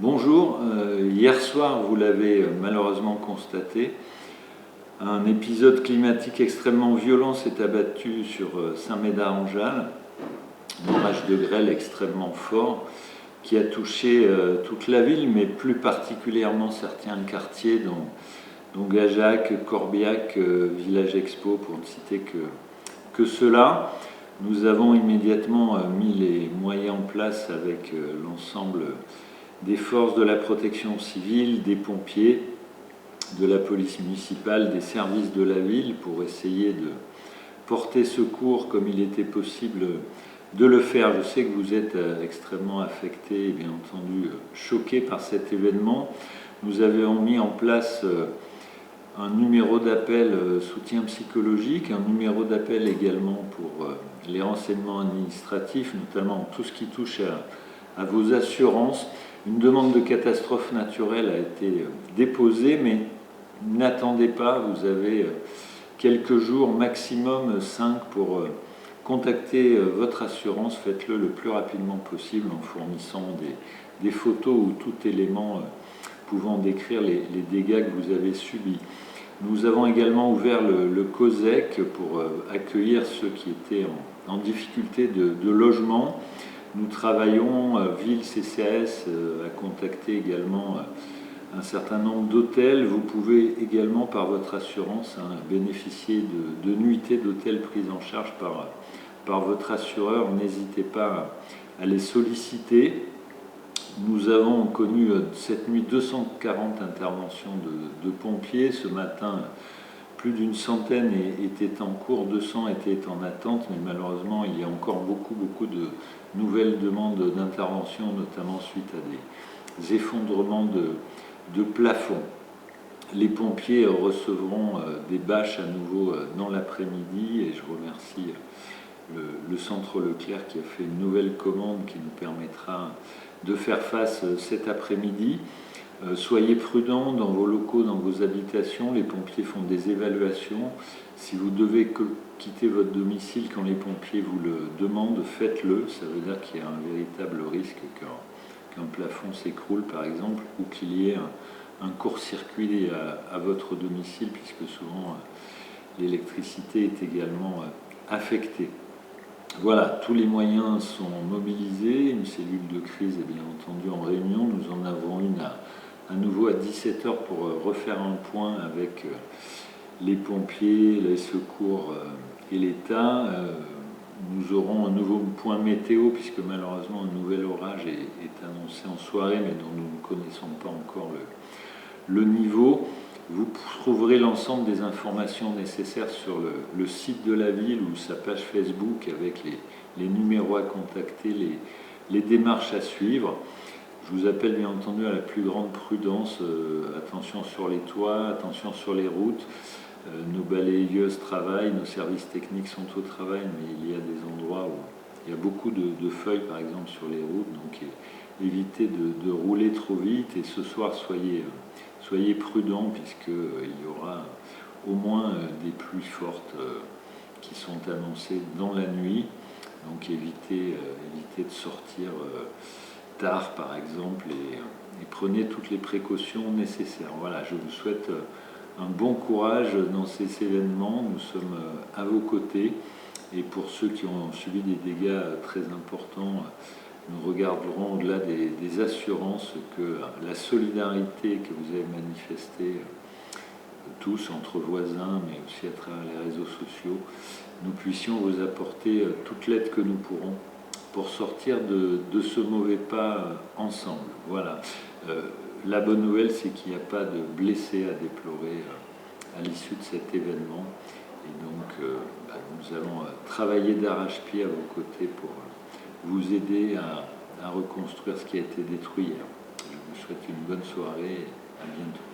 Bonjour, hier soir, vous l'avez malheureusement constaté, un épisode climatique extrêmement violent s'est abattu sur Saint-Médard-en-Jalles, un orage de grêle extrêmement fort qui a touché toute la ville, mais plus particulièrement certains quartiers dont Gajac, Corbiac, Village Expo, pour ne citer que cela. Nous avons immédiatement mis les moyens en place avec l'ensemble des forces de la protection civile, des pompiers, de la police municipale, des services de la ville pour essayer de porter secours comme il était possible de le faire. Je sais que vous êtes extrêmement affectés et bien entendu choqués par cet événement. Nous avions mis en place un numéro d'appel soutien psychologique, un numéro d'appel également pour les renseignements administratifs, notamment tout ce qui touche à vos assurances. Une demande de catastrophe naturelle a été déposée, mais n'attendez pas, vous avez quelques jours, maximum 5, pour contacter votre assurance. Faites-le le plus rapidement possible en fournissant des photos ou tout élément pouvant décrire les dégâts que vous avez subis. Nous avons également ouvert le COSEC pour accueillir ceux qui étaient en difficulté de logement. Nous travaillons, Ville CCAS a contacté également un certain nombre d'hôtels. Vous pouvez également, par votre assurance, bénéficier de nuitées d'hôtels prises en charge par votre assureur. N'hésitez pas à les solliciter. Nous avons connu cette nuit 240 interventions de pompiers. Ce matin, plus d'une centaine étaient en cours, 200 étaient en attente, mais malheureusement, il y a encore beaucoup de nouvelles demandes d'intervention, notamment suite à des effondrements de plafond. Les pompiers recevront des bâches à nouveau dans l'après-midi et je remercie le Centre Leclerc qui a fait une nouvelle commande qui nous permettra de faire face cet après-midi. Soyez prudents dans vos locaux, dans vos habitations. Les pompiers font des évaluations. Si vous devez quitter votre domicile quand les pompiers vous le demandent, faites-le. Ça veut dire qu'il y a un véritable risque qu'un plafond s'écroule, par exemple, ou qu'il y ait un court-circuit à votre domicile, puisque souvent l'électricité est également affectée. Voilà, tous les moyens sont mobilisés. Une cellule de crise est bien entendu en réunion. Nous en avons une à nouveau à 17h pour refaire un point avec les pompiers, les secours et l'État. Nous aurons un nouveau point météo puisque malheureusement un nouvel orage est annoncé en soirée mais dont nous ne connaissons pas encore le niveau. Vous trouverez l'ensemble des informations nécessaires sur le site de la ville ou sa page Facebook avec les numéros à contacter, les démarches à suivre. Je vous appelle bien entendu à la plus grande prudence, attention sur les toits, attention sur les routes. Nos balayeuses travaillent, nos services techniques sont au travail, mais il y a des endroits où il y a beaucoup de feuilles par exemple sur les routes, donc évitez de rouler trop vite et ce soir soyez prudents puisqu'il y aura au moins des pluies fortes qui sont annoncées dans la nuit, donc évitez de sortir tard par exemple et prenez toutes les précautions nécessaires. Voilà, je vous souhaite un bon courage dans ces événements, nous sommes à vos côtés et pour ceux qui ont subi des dégâts très importants, nous regarderons au-delà des assurances que la solidarité que vous avez manifestée tous entre voisins mais aussi à travers les réseaux sociaux, nous puissions vous apporter toute l'aide que nous pourrons pour sortir de ce mauvais pas ensemble. Voilà. La bonne nouvelle, c'est qu'il n'y a pas de blessés à déplorer à l'issue de cet événement. Et donc, nous allons travailler d'arrache-pied à vos côtés pour vous aider à reconstruire ce qui a été détruit hier. Je vous souhaite une bonne soirée et à bientôt.